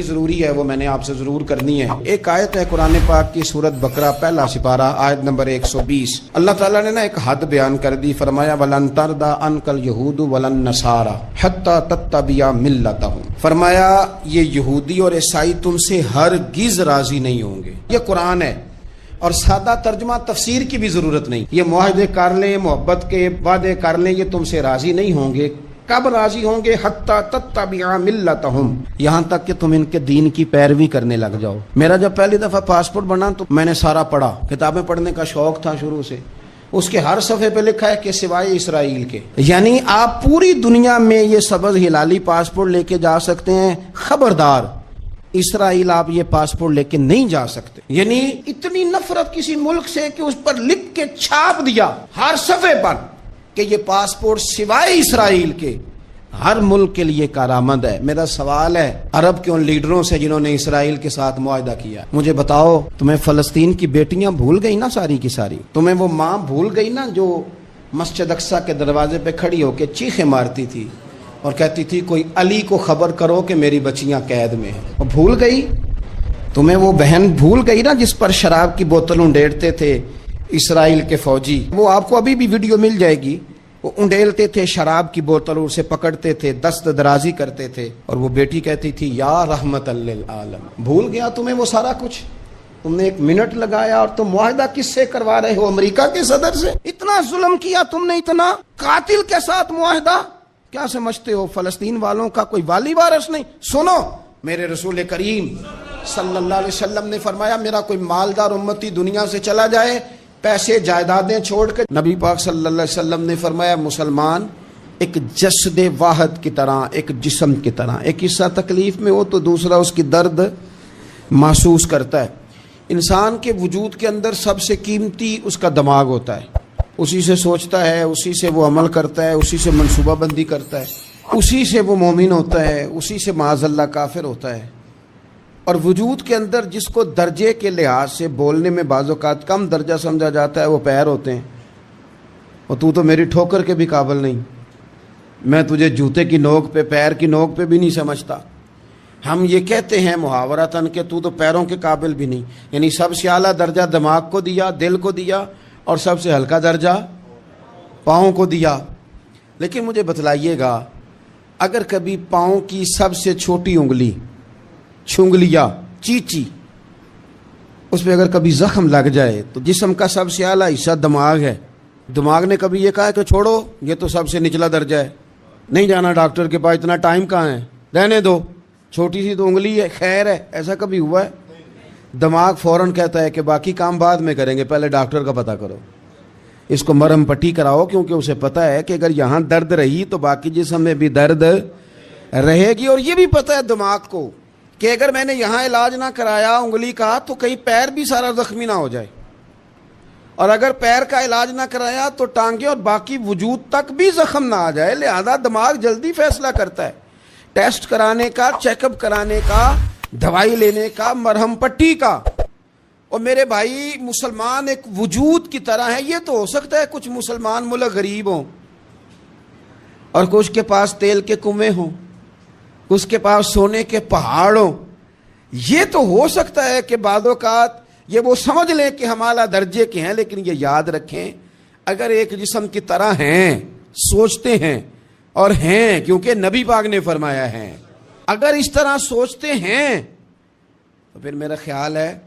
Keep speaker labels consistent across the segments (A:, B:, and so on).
A: ضروری ہے وہ میں نے آپ سے ضرور کرنی ہے۔ ایک آیت ہے قرآن پاک کی سورۃ بقرہ پہلا سپارہ آیت نمبر 120۔ اللہ تعالیٰ نے ایک حد بیان کر دی، فرمایا وَلَن تَرْضَىٰ عَنْكَ الْيَهُودُ وَلَا النَّصَارَىٰ حَتَّىٰ تَتَّبِعَ مِلَّتَهُمْ۔ فرمایا یہ یہودی اور عیسائی تم سے ہرگز راضی نہیں ہوں گے۔ یہ قرآن ہے اور سادہ ترجمہ تفسیر کی بھی ضرورت نہیں۔ یہ معاہدے کر لیں، محبت کے وعدے کر لیں، یہ تم سے راضی نہیں ہوں گے۔ کب راضی ہوں گے؟ حتی تتبع ملتہم، یہاں تک کہ تم ان کے دین کی پیروی کرنے لگ جاؤ۔ میرا جب پہلی دفعہ پاسپورٹ بنا تو میں نے سارا پڑھا، کتابیں پڑھنے کا شوق تھا شروع سے۔ اس کے ہر صفحے پہ لکھا ہے کہ سوائے اسرائیل کے، یعنی آپ پوری دنیا میں یہ سبز ہلالی پاسپورٹ لے کے جا سکتے ہیں، خبردار اسرائیل آپ یہ پاسپورٹ لے کے نہیں جا سکتے۔ یعنی اتنی نفرت کسی ملک سے کہ اس پر لکھ کے چھاپ دیا ہر صفحے پر کہ یہ پاسپورٹ سوائے اسرائیل کے ہر ملک کے لیے کارآمد ہے۔ میرا سوال ہے عرب کے ان لیڈروں سے جنہوں نے اسرائیل کے ساتھ معاہدہ کیا، مجھے بتاؤ تمہیں فلسطین کی بیٹیاں بھول گئی نا ساری کی ساری؟ تمہیں وہ ماں بھول گئی نا جو مسجد اقصیٰ کے دروازے پہ کھڑی ہو کے چیخیں مارتی تھی اور کہتی تھی کوئی علی کو خبر کرو کہ میری بچیاں قید میں ہیں؟ وہ بھول گئی؟ تمہیں وہ بہن بھول گئی نا جس پر شراب کی بوتل انڈیڑتے تھے اسرائیل کے فوجی؟ وہ آپ کو ابھی بھی ویڈیو مل جائے گی، وہ انڈیلتے تھے شراب کی بوتل، اسے پکڑتے تھے، دست درازی کرتے تھے، اور وہ بیٹی کہتی تھی یا رحمت للعالم۔ بھول گیا تمہیں وہ سارا کچھ؟ تم نے 1 منٹ لگایا اور تم معاہدہ کس سے کروا رہے ہو؟ امریکہ کے صدر سے؟ اتنا ظلم کیا تم نے، اتنا قاتل کے ساتھ معاہدہ؟ کیا سمجھتے ہو فلسطین والوں کا کوئی والی وارث نہیں؟ سنو، میرے رسول کریم صلی اللہ علیہ وسلم نے فرمایا میرا کوئی مالدار امتی دنیا سے چلا جائے، پیسے جائیدادیں چھوڑ کے، نبی پاک صلی اللہ علیہ وسلم نے فرمایا مسلمان ایک جسد واحد کی طرح، ایک جسم کی طرح، ایک حصہ تکلیف میں ہو تو دوسرا اس کی درد محسوس کرتا ہے۔ انسان کے وجود کے اندر سب سے قیمتی اس کا دماغ ہوتا ہے، اسی سے سوچتا ہے، اسی سے وہ عمل کرتا ہے، اسی سے منصوبہ بندی کرتا ہے، اسی سے وہ مومن ہوتا ہے، اسی سے معاذ اللہ کافر ہوتا ہے۔ اور وجود کے اندر جس کو درجے کے لحاظ سے بولنے میں بعض اوقات کم درجہ سمجھا جاتا ہے وہ پیر ہوتے ہیں۔ اور تو میری ٹھوکر کے بھی قابل نہیں، میں تجھے جوتے کی نوک پہ، پیر کی نوک پہ بھی نہیں سمجھتا۔ ہم یہ کہتے ہیں محاورتاً کہ تو پیروں کے قابل بھی نہیں، یعنی سب سے اعلیٰ درجہ دماغ کو دیا، دل کو دیا، اور سب سے ہلکا درجہ پاؤں کو دیا۔ لیکن مجھے بتلائیے گا اگر کبھی پاؤں کی سب سے چھوٹی انگلی، چھنگلیا، چیچی، اس پہ اگر کبھی زخم لگ جائے تو جسم کا سب سے اعلیٰ حصہ دماغ ہے، دماغ نے کبھی یہ کہا کہ چھوڑو یہ تو سب سے نچلا درجہ ہے، نہیں جانا ڈاکٹر کے پاس، اتنا ٹائم کہاں ہے، رہنے دو، چھوٹی سی تو انگلی ہے، خیر ہے؟ ایسا کبھی ہوا ہے؟ دماغ فوراً کہتا ہے کہ باقی کام بعد میں کریں گے، پہلے ڈاکٹر کا پتہ کرو، اس کو مرہم پٹی کراؤ، کیونکہ اسے پتہ ہے کہ اگر یہاں درد رہی تو باقی جسم میں بھی درد رہے گی۔ اور یہ بھی پتہ ہے دماغ کو کہ اگر میں نے یہاں علاج نہ کرایا انگلی کا تو کہیں پیر بھی سارا زخمی نہ ہو جائے، اور اگر پیر کا علاج نہ کرایا تو ٹانگیں اور باقی وجود تک بھی زخم نہ آ جائے۔ لہذا دماغ جلدی فیصلہ کرتا ہے، ٹیسٹ کرانے کا، چیک اپ کرانے کا، دوائی لینے کا، مرہم پٹی کا۔ اور میرے بھائی مسلمان ایک وجود کی طرح ہے، یہ تو ہو سکتا ہے کچھ مسلمان ملک غریب ہوں اور کچھ کے پاس تیل کے کنویں ہوں، اس کے پاس سونے کے پہاڑ ہوں، یہ تو ہو سکتا ہے کہ بعض اوقات یہ وہ سمجھ لیں کہ ہم اعلیٰ درجے کے ہیں، لیکن یہ یاد رکھیں اگر ایک جسم کی طرح ہیں، سوچتے ہیں اور ہیں، کیونکہ نبی پاک نے فرمایا ہے، اگر اس طرح سوچتے ہیں تو پھر میرا خیال ہے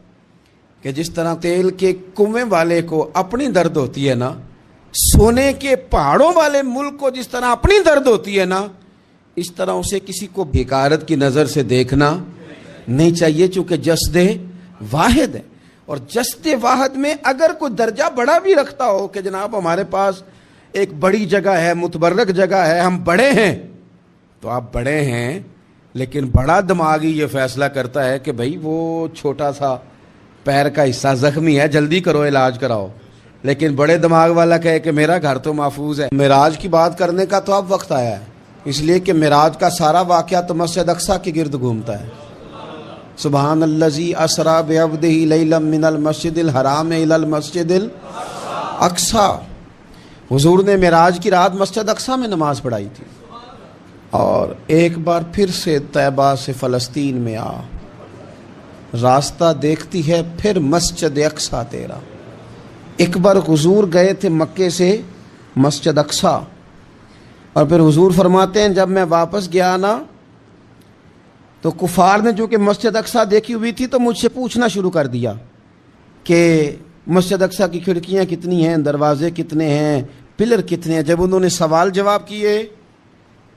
A: کہ جس طرح تیل کے کنویں والے کو اپنی درد ہوتی ہے نا، سونے کے پہاڑوں والے ملک کو جس طرح اپنی درد ہوتی ہے نا، اس طرح اسے کسی کو بیکارت کی نظر سے دیکھنا نہیں چاہیے، چونکہ جسد واحد ہے۔ اور جسد واحد میں اگر کوئی درجہ بڑا بھی رکھتا ہو کہ جناب ہمارے پاس ایک بڑی جگہ ہے، متبرک جگہ ہے، ہم بڑے ہیں، تو آپ بڑے ہیں، لیکن بڑا دماغی یہ فیصلہ کرتا ہے کہ بھائی وہ چھوٹا سا پیر کا حصہ زخمی ہے، جلدی کرو علاج کراؤ، لیکن بڑے دماغ والا کہے کہ میرا گھر تو محفوظ ہے۔ معراج کی بات کرنے کا تو اب وقت آیا ہے، اس لیے کہ معراج کا سارا واقعہ تو مسجد اقصیٰ کے گرد گھومتا ہے۔ سبحان الذی اسریٰ بعبدہ لیلا من المسجد الحرام الی المسجد الاقصیٰ، حضور نے معراج کی رات مسجد اقصیٰ میں نماز پڑھائی تھی۔ اور ایک بار پھر سے طیبہ سے فلسطین میں آ، راستہ دیکھتی ہے پھر مسجد اقصیٰ تیرا۔ ایک بار حضور گئے تھے مکے سے مسجد اقصیٰ، اور پھر حضور فرماتے ہیں جب میں واپس گیا نا تو کفار نے جو کہ مسجد اقصیٰ دیکھی ہوئی تھی تو مجھ سے پوچھنا شروع کر دیا کہ مسجد اقصیٰ کی کھڑکیاں کتنی ہیں، دروازے کتنے ہیں، پلر کتنے ہیں۔ جب انہوں نے سوال جواب کیے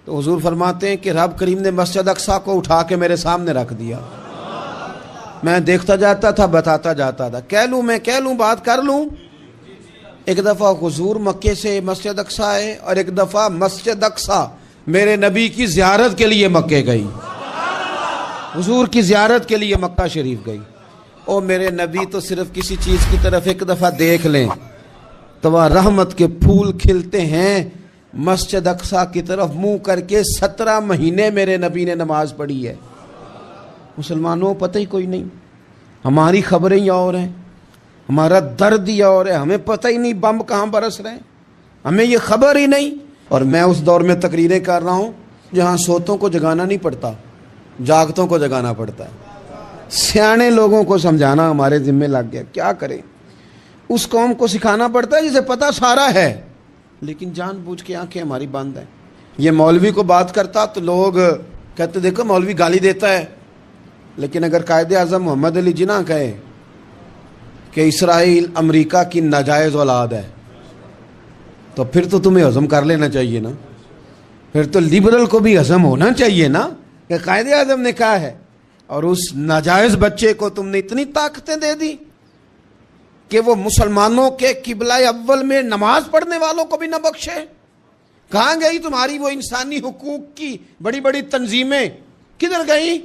A: تو حضور فرماتے ہیں کہ رب کریم نے مسجد اقصیٰ کو اٹھا کے میرے سامنے رکھ دیا، میں دیکھتا جاتا تھا، بتاتا جاتا تھا، کہہ لوں بات کر لوں۔ ایک دفعہ حضور مکے سے مسجد اقصیٰ آئے اور ایک دفعہ مسجد اقصیٰ میرے نبی کی زیارت کے لیے مکے گئی، حضور کی زیارت کے لیے مکہ شریف گئی۔ او میرے نبی تو صرف کسی چیز کی طرف ایک دفعہ دیکھ لیں تو وہاں رحمت کے پھول کھلتے ہیں۔ مسجد اقصیٰ کی طرف منہ کر کے 17 مہینے میرے نبی نے نماز پڑھی ہے۔ مسلمانوں پتہ ہی کوئی نہیں، ہماری خبریں ہی اور ہیں، ہمارا درد ہی اور ہے، ہمیں پتہ ہی نہیں بم کہاں برس رہے ہیں، ہمیں یہ خبر ہی نہیں۔ اور میں اس دور میں تقریریں کر رہا ہوں جہاں سوتوں کو جگانا نہیں پڑتا، جاگتوں کو جگانا پڑتا ہے۔ سیانے لوگوں کو سمجھانا ہمارے ذمہ لگ گیا، کیا کریں؟ اس قوم کو سکھانا پڑتا ہے جسے پتہ سارا ہے لیکن جان بوجھ کے آنکھیں ہماری بند ہیں۔ یہ مولوی کو بات کرتا تو لوگ کہتے دیکھو مولوی گالی دیتا ہے، لیکن اگر قائد اعظم محمد علی جناح کہے کہ اسرائیل امریکہ کی ناجائز اولاد ہے تو پھر تو تمہیں ہضم کر لینا چاہیے نا، پھر تو لبرل کو بھی ہضم ہونا چاہیے نا کہ قائد اعظم نے کہا ہے، اور اس ناجائز بچے کو تم نے اتنی طاقتیں دے دی کہ وہ مسلمانوں کے قبلہ اول میں نماز پڑھنے والوں کو بھی نہ بخشے۔ کہاں گئی تمہاری وہ انسانی حقوق کی بڑی بڑی تنظیمیں، کدھر گئی؟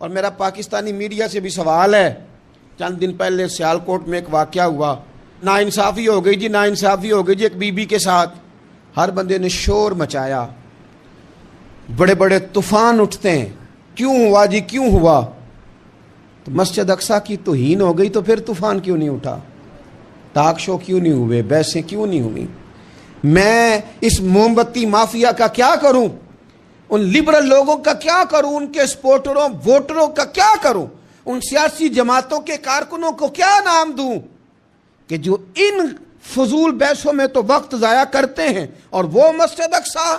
A: اور میرا پاکستانی میڈیا سے بھی سوال ہے، چند دن پہلے سیالکوٹ میں ایک واقعہ ہوا، ناانصافی ہو گئی جی، ناانصافی ہو گئی جی ایک بی بی کے ساتھ، ہر بندے نے شور مچایا، بڑے بڑے طوفان اٹھتے ہیں، کیوں ہوا جی کیوں ہوا؟ تو مسجد اقصیٰ کی توہین ہو گئی تو پھر طوفان کیوں نہیں اٹھا؟ ٹاک شو کیوں نہیں ہوئے؟ بحثیں کیوں نہیں ہوئی؟ میں اس موم بتی مافیا کا کیا کروں؟ ان لبرل لوگوں کا کیا کروں؟ ان کے سپورٹروں ووٹروں کا کیا کروں؟ ان سیاسی جماعتوں کے کارکنوں کو کیا نام دوں کہ جو ان فضول بحثوں میں تو وقت ضائع کرتے ہیں، اور وہ مسجد اقصیٰ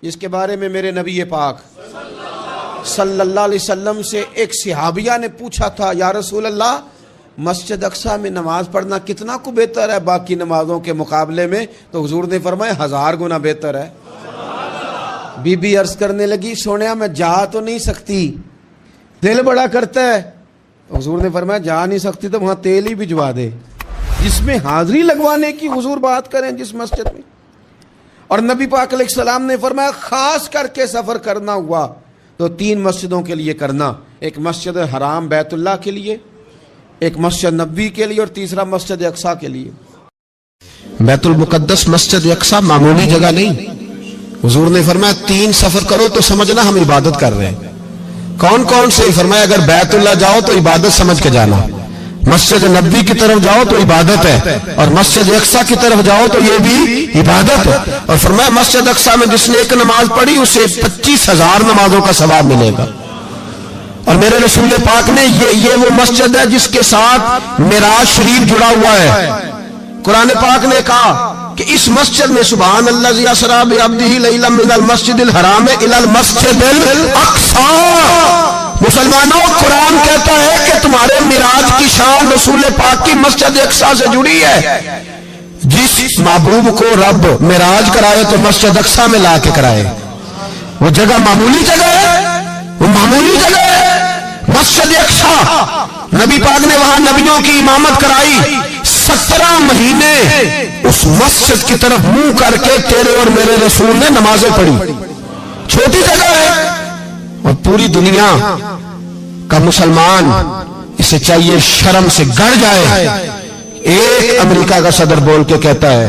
A: جس کے بارے میں میرے نبی پاک صلی اللہ علیہ وسلم سے ایک صحابیہ نے پوچھا تھا، یا رسول اللہ مسجد اقصیٰ میں نماز پڑھنا کتنا کو بہتر ہے باقی نمازوں کے مقابلے میں؟ تو حضور نے فرمایا 1000 گنا بہتر ہے۔ بی بی عرض کرنے لگی سونیا میں جا تو نہیں سکتی، دل بڑا کرتا ہے۔ حضور نے فرمایا جا نہیں سکتی تو وہاں تیل ہی بھجوا دے، جس میں حاضری لگوانے کی حضور بات کریں جس مسجد میں۔ اور نبی پاک علیہ السلام نے فرمایا خاص کر کے سفر کرنا ہوا تو 3 مسجدوں کے لیے کرنا، ایک مسجد حرام بیت اللہ کے لیے، ایک مسجد نبوی کے لیے، اور تیسرا مسجد اقصیٰ کے لیے۔ بیت المقدس مسجد اقصیٰ معمولی جگہ نہیں، حضور نے فرمایا 3 سفر کرو تو سمجھنا ہم عبادت کر رہے ہیں۔ کون کون سے؟ فرمایا اگر بیت اللہ جاؤ تو عبادت سمجھ کے جانا، مسجد نبوی کی طرف جاؤ تو عبادت ہے، اور مسجد اقصیٰ کی طرف جاؤ تو یہ بھی عبادت ہے۔ اور فرمایا مسجد اقصیٰ میں جس نے ایک نماز پڑھی اسے 25,000 نمازوں کا ثواب ملے گا۔ اور میرے رسول پاک نے یہ وہ مسجد ہے جس کے ساتھ معراج شریف جڑا ہوا ہے۔ قرآن پاک نے کہا کہ اس مسجد میں سبحان الذی اسری بعبدہ لیلا من المسجد الحرام الی المسجد الاقصیٰ۔ مسلمانوں قرآن کہتا ہے کہ تمہارے معراج کی شان رسول پاک کی مسجد اقصیٰ سے جڑی ہے۔ جس محبوب کو رب معراج کرائے تو مسجد اقصیٰ میں لا کے کرائے۔ وہ جگہ معمولی جگہ ہے، وہ معمولی جگہ ہے مسجد اقصیٰ۔ نبی پاک نے وہاں نبیوں کی امامت کرائی، 17 مہینے اس مسجد کی طرف منہ کر کے تیرے اور میرے رسول نے نمازیں پڑھی۔ چھوٹی جگہ ہے، اور پوری دنیا کا مسلمان اسے چاہیے شرم سے گڑ جائے۔ ایک امریکہ کا صدر بول کے کہتا ہے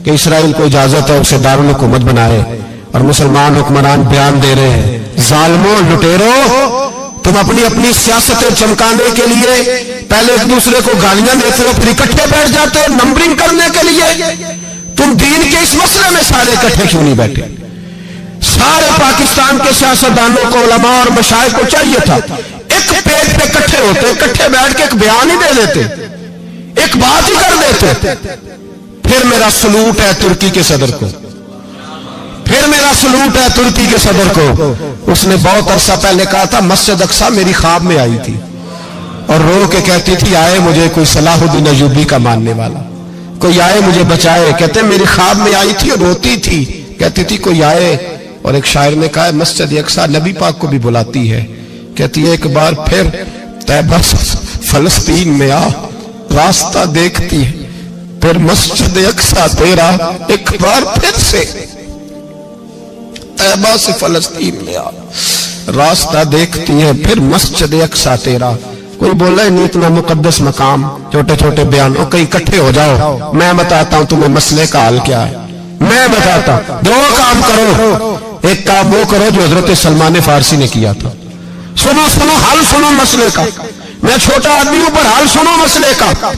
A: کہ اسرائیل کو اجازت ہے اسے دارالحکومت بنائے، اور مسلمان حکمران بیان دے رہے ہیں ظالموں لٹیروں تم اپنی سیاستیں چمکانے کے لیے پہلے ایک دوسرے کو گالیاں دیتے ہو، پھر اکٹھے بیٹھ جاتے ہو نمبرنگ کرنے کے لیے۔ تم دین کے اس مسئلے میں سارے اکٹھے کیوں نہیں بیٹھے؟ سارے پاکستان کے سیاستدانوں کو، علماء اور مشائخ کو چاہیے تھا ایک پیج پہ اکٹھے ہوتے، اکٹھے بیٹھ کے ایک بیان ہی دے دیتے، ایک بات ہی کر دیتے. پھر میرا سلوٹ ہے ترکی کے صدر کو، پھر میرا سلوٹ ہے ترکی کے صدر کو. اس نے بہت عرصہ پہلے کہا تھا مسجد اقصی میری خواب میں آئی تھی اور رو کے کہتی تھی آئے مجھے کوئی صلاح الدین ایوبی کا ماننے والا، کوئی آئے مجھے بچائے. کہتے میری خواب میں آئی تھی اور روتی تھی، کہتی تھی کوئی آئے. اور ایک شاعر نے کہا مسجد اقصی نبی پاک کو بھی بلاتی ہے، کہتی ہے ایک بار پھر طیبہ فلسطین میں آ، راستہ دیکھتی ہے پھر مسجد اقصی تیرا، ایک بار پھر سے طیبہ سے فلسطین میں آ، راستہ دیکھتی ہے پھر مسجد اقصی تیرا. کوئی بولا نہیں اتنا مقدس مقام، چھوٹے چھوٹے بیانوں کہیں اکٹھے ہو جاؤ، میں بتاتا ہوں تمہیں مسئلے کا حل کیا ہے. میں بتاتا ہوں دو کام کرو. ایک کام وہ کرو جو حضرت سلمان فارسی نے کیا تھا، سنو سنو حل سنو مسئلے کا. میں چھوٹا آدمی ہوں پر حل سنو مسئلے کا.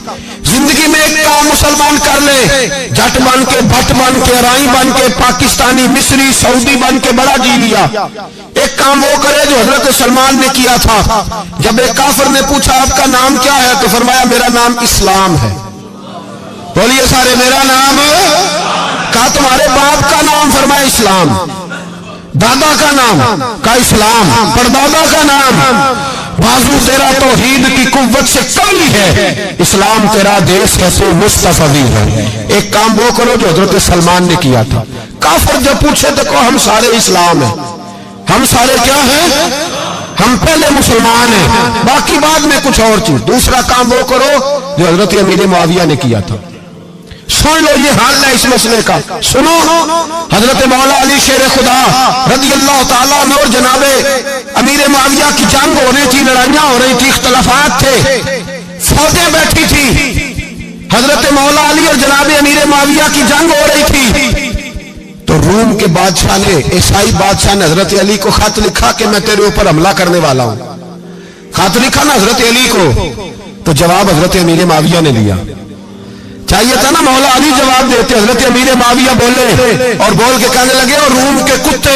A: زندگی میں ایک کام مسلمان کر لے، جٹ بن کے، بھٹ بن کے، رائی بن کے، پاکستانی، مصری، سعودی بن کے بڑا جی لیا. ایک کام وہ کرے جو حضرت سلمان نے کیا تھا. جب ایک کافر نے پوچھا آپ کا نام کیا ہے تو فرمایا میرا نام اسلام ہے. بولیے سارے میرا نام. کہا تمہارے باپ کا نام؟ فرمایا اسلام. دادا کا نام؟ کہا اسلام. پردادا کا نام؟ بازو تیرا توحید کی قوت سے کمی ہے، اسلام تیرا دیش ہے تو مصطفی ہے. ایک کام وہ کرو جو حضرت سلمان نے کیا تھا. کافر جب پوچھے تو کہو ہم سارے اسلام ہیں. ہم سارے کیا ہیں؟ ہم پہلے مسلمان ہیں، باقی بعد میں کچھ اور چیز. دوسرا کام وہ کرو جو حضرت امیر معاویہ نے کیا تھا. سن لو یہ حال ہے اس مسئلے کا. سنو حضرت مولا علی شیر خدا رضی اللہ تعالیٰ عنہ اور جناب امیر معاویہ کی جنگ ہو رہی تھی، لڑائیاں ہو رہی تھی، اختلافات تھے، فوجیں بیٹھی تھی. حضرت مولا علی اور جناب امیر معاویہ کی جنگ ہو رہی تھی تو روم کے بادشاہ نے، عیسائی بادشاہ نے حضرت علی کو خط لکھا کہ میں تیرے اوپر حملہ کرنے والا ہوں. خط لکھا نا حضرت علی کو، تو جواب حضرت امیر معاویہ نے دیا. چاہیے تھا نا مولا علی جواب دیتے. حضرت امیر معاویہ بولے اور بول کے کہنے لگے اور روم کے کتے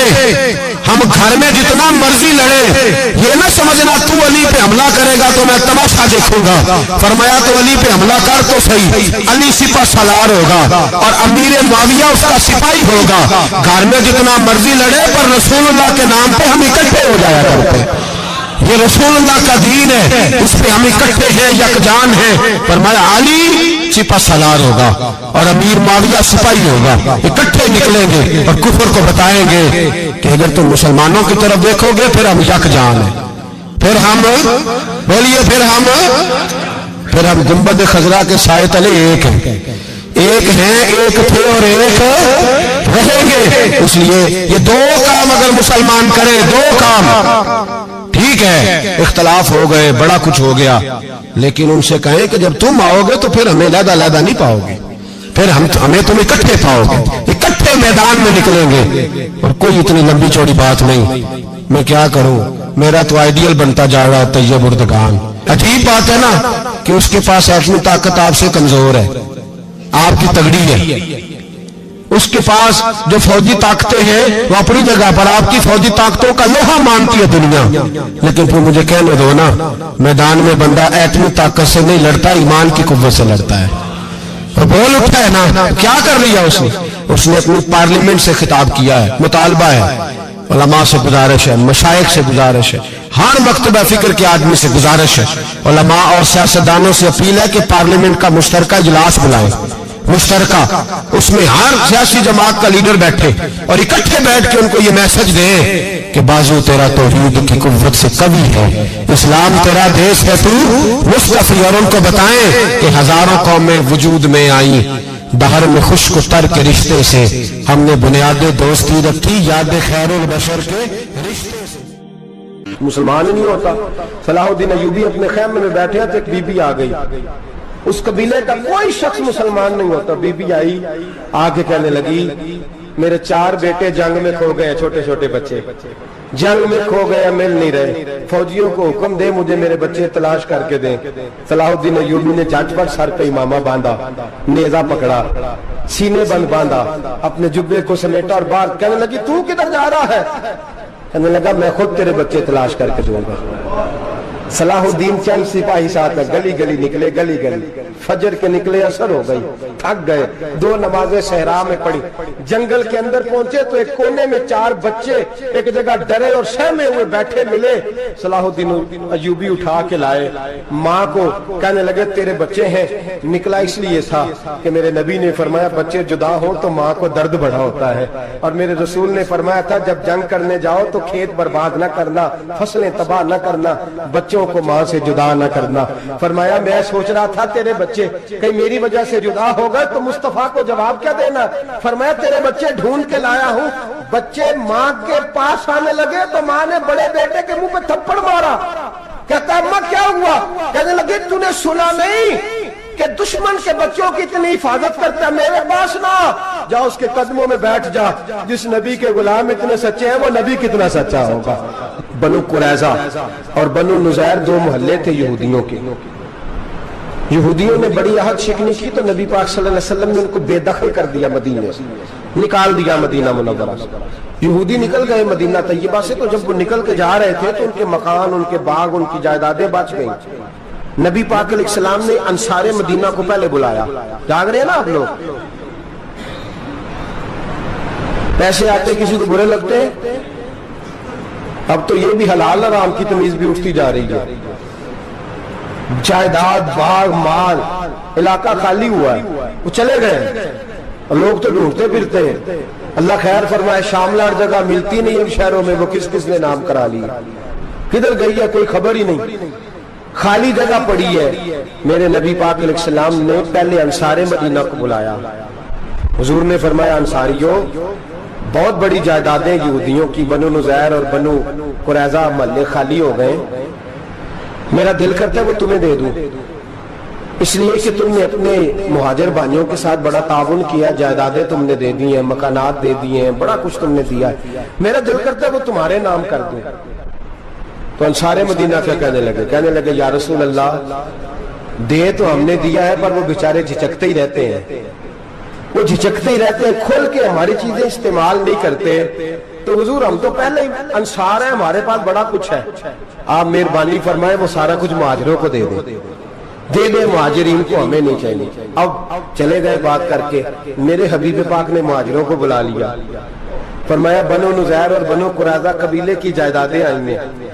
A: ہم گھر میں جتنا مرضی لڑے، یہ نہ سمجھنا تو علی پہ حملہ کرے گا تو میں تماشا دیکھوں گا. فرمایا تو علی پہ حملہ کر تو صحیح، علی سپہ سالار ہوگا اور امیر معاویہ اس کا سپاہی ہوگا. گھر میں جتنا مرضی لڑے پر رسول اللہ کے نام پہ ہم اکٹھے ہو جایا کرتے. یہ رسول اللہ کا دین ہے، اس پہ ہم اکٹھے ہیں، یکجان ہیں. فرمایا علی سپہ سالار ہوگا اور امیر معاویہ سپاہی ہوگا، اکٹھے نکلیں گے اور کفر کو بتائیں گے کہ اگر تم مسلمانوں کی طرف دیکھو گے پھر ہم یکجان ہیں. پھر ہم بولیے پھر ہم گنبد خضرا کے سائے تلے ایک ہیں، ایک ہیں، ایک تھے اور ایک رہیں گے. اس لیے یہ دو کام اگر مسلمان کرے، دو کام ٹھیک ہے. اختلاف ہو گئے، بڑا کچھ ہو گیا، لیکن ان سے کہیں کہ جب تم آؤ گے تو پھر ہمیں علیحدہ علیحدہ نہیں پاؤ گے، پھر ہمیں تم اکٹھے پاؤ گے، اکٹھے میدان میں نکلیں گے. اور کوئی اتنی لمبی چوڑی بات نہیں. میں کیا کروں، میرا تو آئیڈیل بنتا جا رہا ہے طیب اردگان. عجیب بات ہے نا کہ اس کے پاس ایٹمی طاقت آپ سے کمزور ہے، آپ کی تگڑی ہے. اس کے پاس جو فوجی طاقتیں ہیں وہ اپنی جگہ پر، آپ کی فوجی طاقتوں کا لوہا مانتی ہے دنیا. لیکن پھر مجھے کہنے دو نا، میدان میں بندہ ایٹمی طاقت سے نہیں لڑتا، ایمان کی قوت سے لڑتا ہے. اور بول اٹھا ہے نا، کیا کر لیا اس نے اپنی پارلیمنٹ سے خطاب کیا ہے، مطالبہ ہے، علماء سے گزارش ہے، مشائخ سے گزارش ہے، ہر مکتبہ فکر کے آدمی سے گزارش ہے، علماء اور سیاستدانوں سے اپیل ہے کہ پارلیمنٹ کا مشترکہ اجلاس بلائیں. مشترکہ اس میں ہر سیاسی جماعت کا لیڈر بیٹھے اور اکٹھے بیٹھ کے ان کو یہ میسج دیں کہ بازو تیرا توحید کی قوت سے قوی ہے، اسلام تیرا دیش ہے تو مصطفی. اور ان کو بتائیں کہ ہزاروں قومیں وجود میں آئیں، بہر میں خشک و تر کے رشتے سے ہم نے بنیاد دوستی رکھی، یاد خیر البشر کے رشتے سے. مسلمان ہی نہیں ہوتا. صلاح الدین ایوبی اپنے خیمے میں بیٹھے تھے، ایک بی بی آ گئی، اس قبیلے کا کوئی شخص مسلمان نہیں ہوتا. بی بی آئی، آگے کہنے لگی میرے 4 بیٹے جنگ میں کھو گئے، چھوٹے چھوٹے بچے جنگ میں کھو گئے، مل نہیں رہے. فوجیوں کو حکم دے مجھے میرے بچے تلاش کر کے دیں. صلاح الدین ایوبی نے جھٹ پٹ سر پہ امامہ باندھا، نیزہ پکڑا،
B: سینے بند باندھا، اپنے جبے کو سمیٹا اور باہر کہنے لگی تو کدھر جا رہا ہے؟ کہنے لگا میں خود تیرے بچے تلاش کر کے دوں گا۔ صلاح الدین چند سپاہی ساتھ گلی گلی نکلے، گلی گلی فجر کے نکلے، اثر ہو گئی، تھک گئے، 2 نمازیں صحرا میں پڑھی، جنگل کے اندر پہنچے تو ایک کونے میں 4 بچے ایک جگہ ڈرے اور سہمے ہوئے بیٹھے ملے۔ صلاح الدین ایوبی اٹھا کے لائے، ماں کو کہنے لگے تیرے بچے ہیں۔ نکلا اس لیے تھا کہ میرے نبی نے فرمایا بچے جدا ہوں تو ماں کو درد بڑا ہوتا ہے، اور میرے رسول نے فرمایا تھا جب جنگ کرنے جاؤ تو کھیت برباد نہ کرنا، فصلیں تباہ نہ کرنا، بچوں کو ماں سے جدا نہ کرنا۔ فرمایا میں سوچ رہا تھا تیرے بچے کہیں میری وجہ سے جدا ہو گئے تو مصطفیٰ کو جواب کیا دینا؟ فرمایا تیرے بچے ڈھونڈ کے لایا ہوں۔ بچے ماں کے پاس آنے لگے تو ماں نے بڑے بیٹے کے منہ پہ تھپڑ مارا۔ کہتا اماں کیا ہوا؟ کہنے لگے تو نے سنا نہیں کہ دشمن کے بچوں کی اتنی حفاظت کرتا ہے؟ میرے پاس نہ جا، اس کے قدموں میں بیٹھ جا۔ جس نبی کے غلام اتنے سچے ہیں وہ نبی کتنا سچا ہوگا۔ بنو قریظہ اور بنو نذیر 2 محلے تھے یہودیوں کے۔ یہودیوں نے بڑی عہد شکنی کی تو نبی پاک صلی اللہ علیہ وسلم نے ان کو بے دخل کر دیا، مدینے سے نکال دیا، مدینہ منورہ سے۔ یہودی نکل گئے مدینہ طیبہ سے، تو جب وہ نکل کے جا رہے تھے تو ان کے مکان، ان کے باغ، ان کی جائیدادیں بچ گئیں۔ نبی پاک علیہ السلام نے انصار مدینہ کو پہلے بلایا۔ جاگ رہے ہیں نا آپ لوگ؟ پیسے آتے کسی کو برے لگتے ہیں؟ اب تو یہ بھی حلال حرام کی تمیز بھی اٹھتی جا رہی ہے۔ جائیداد، باغ، مال، علاقہ خالی ہوا ہے، وہ چلے گئے، لوگ تو ڈھونڈتے پھرتے ہیں۔ اللہ خیر فرمائے، شاملہ جگہ ملتی نہیں ان شہروں میں، وہ کس کس نے نام کرا لی، کدھر گئی ہے کوئی خبر ہی نہیں، خالی جگہ پڑی ہے۔ میرے نبی پاک علیہ السلام نے پہلے انصار مدینہ کو بلایا۔ حضور نے فرمایا انصاریوں، بہت بڑی جائیدادیں یہودیوں کی، بنو نذیر اور بنو قریظہ محلے خالی ہو گئے، میرا دل کرتا ہے وہ تمہیں دے دوں، اس لیے کہ تم نے اپنے مہاجر بھائیوں کے ساتھ بڑا تعاون کیا، جائیدادیں تم نے دے دی ہیں، مکانات دے دیے ہیں، بڑا کچھ تم نے دیا ہے، میرا دل کرتا ہے وہ تمہارے نام کر دوں۔ تو انصار مدینہ کیا کہنے لگے یا رسول اللہ، دے تو ہم نے دیا ہے پر وہ بیچارے جھچکتے ہی رہتے ہیں، وہ جھچکتے ہی رہتے ہیں، کھل کے ہماری چیزیں استعمال نہیں کرتے۔ تو حضور ہم تو پہلے ہی انصار ہیں، ہمارے پاس بڑا کچھ ہے، آپ مہربانی فرمائے وہ سارا کچھ مہاجروں کو دے دے مہاجرین کو، ہمیں نہیں چاہیے۔ اب چلے گئے بات کر کے، میرے حبیب پاک نے مہاجروں کو بلا لیا، فرمایا بنو نذیر اور بنو قریظہ قبیلے کی جائیدادیں آئی ہیں،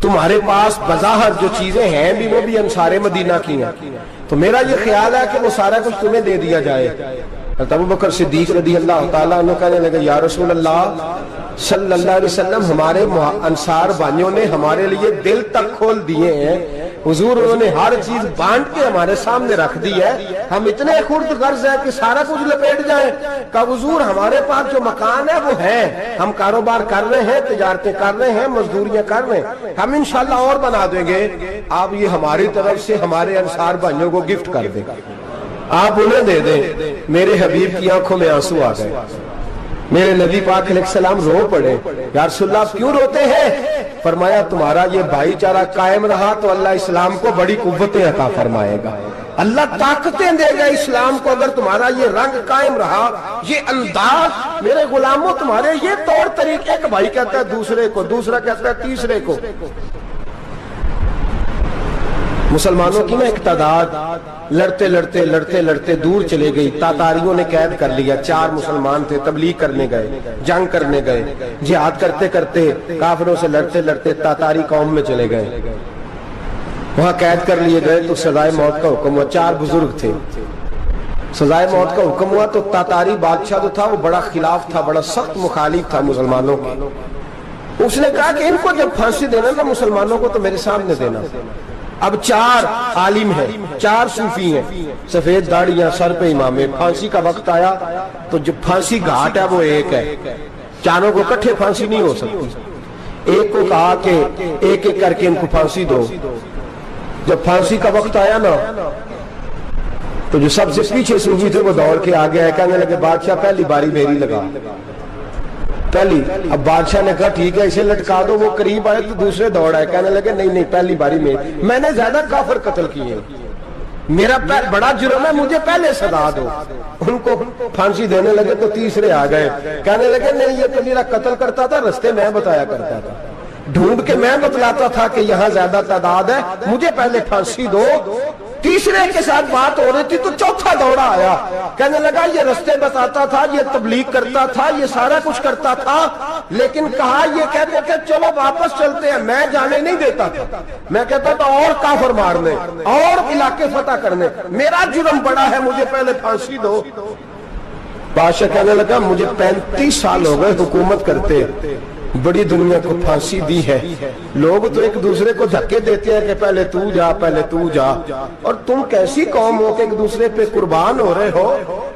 B: تمہارے پاس بظاہر جو چیزیں ہیں بھی وہ بھی انصار مدینہ کی ہیں، تو میرا یہ خیال ہے کہ وہ سارا کچھ تمہیں دے دیا جائے۔ ابو بکر صدیق رضی اللہ تعالیٰ عنہ کہنے لگے یا رسول اللہ صلی اللہ علیہ وسلم، ہمارے انصار بھائیوں نے ہمارے لیے دل تک کھول دیے ہیں، حضور انہوں نے ہر چیز بانٹ کے ہمارے سامنے رکھ دی ہے، ہم اتنے خرد غرض ہیں کہ سارا کچھ لپیٹ جائیں۔ کہ حضور ہمارے پاس جو مکان ہے وہ ہے، ہم کاروبار کر رہے ہیں، تجارتیں کر رہے ہیں، مزدوریاں کر رہے ہیں، ہم انشاءاللہ اور بنا دیں گے، آپ یہ ہماری طرف سے ہمارے انصار بھائیوں کو گفٹ کر دیں، آپ انہیں دے دیں۔ میرے حبیب کی آنکھوں میں آنسو آ گئے، میرے نبی پاک علیہ السلام رو پڑے، یا رسول اللہ آپ کیوں روتے ہیں؟ فرمایا تمہارا یہ بھائی چارہ قائم رہا تو اللہ اسلام کو بڑی قوتیں عطا فرمائے گا، اللہ طاقتیں دے گا اسلام کو، اگر تمہارا یہ رنگ قائم رہا، یہ انداز، میرے غلاموں تمہارے یہ طور طریقے، ایک بھائی کہتا ہے دوسرے کو، دوسرا کہتا ہے تیسرے کو۔ مسلمانوں کی نا ایک تعداد لڑتے لڑتے لڑتے لڑتے دور چلے گئی، تاتاریوں نے قید کر لیا، 4 مسلمان تھے، تبلیغ کرنے گئے، جنگ کرنے گئے، جہاد کرتے کرتے کافروں سے لڑتے لڑتے تاتاری قوم میں چلے گئے، وہاں قید کر لیے گئے تو سزائے موت کا حکم ہوا، 4 بزرگ تھے، سزائے موت کا حکم ہوا تو تاتاری بادشاہ جو تھا وہ بڑا خلاف تھا، بڑا سخت مخالف تھا مسلمانوں کے، اس نے کہا کہ ان کو جب پھانسی دینا نا مسلمانوں کو تو میرے سامنے دینا۔ اب 4 عالم ہیں، 4 صوفی ہیں، سفید داڑیاں، سر پہ امامے، پھانسی کا وقت آیا تو جو پھانسی گھاٹ ہے وہ ایک ہے، چاروں کو کٹھے پھانسی نہیں ہو سکتی، ایک کو کہا کہ ایک ایک کر کے ان کو پھانسی دو۔ جب پھانسی کا وقت آیا نا تو جو سب سے پیچھے صوفی تھے وہ دوڑ کے آگے آئے، کہنے لگے بادشاہ پہلی باری میری لگا، پہلی۔ اب بادشاہ نے کہا ٹھیک ہے اسے لٹکا دو، وہ قریب آئے تو دوسرے دوڑ آئے، کہنے لگے نہیں نہیں پہلی باری میں نے زیادہ کافر قتل کیے، میرا بڑا جرم ہے، مجھے پہلے سزا دو۔ ان کو پھانسی دینے لگے تو تیسرے آ گئے، کہنے لگے نہیں یہ تو میرا قتل کرتا تھا، رستے میں بتایا کرتا تھا، ڈھونڈ کے میں بتلاتا تھا کہ یہاں زیادہ تعداد ہے، مجھے پہلے پھانسی دو۔ تیسرے کے ساتھ بات ہو رہی تھی تو چوتھا دوڑا آیا، کہنے لگا یہ رستے بتاتا تھا، یہ تبلیغ کرتا تھا، یہ سارا کچھ کرتا تھا، لیکن کہا یہ کہتے کہ چلو واپس چلتے ہیں، میں جانے نہیں دیتا تھا، میں کہتا تھا اور کافر مارنے اور علاقے فتح کرنے، میرا جرم بڑا ہے، مجھے پہلے پھانسی دو۔ بادشاہ کہنے لگا مجھے 35 سال ہو گئے حکومت کرتے، بڑی دنیا کو پھانسی دی ہے، لوگ تو ایک دوسرے کو دھکے دیتے ہیں کہ پہلے تو جا پہلے تو جا، اور تم کیسی قوم ہو کہ ایک دوسرے پہ قربان ہو رہے ہو۔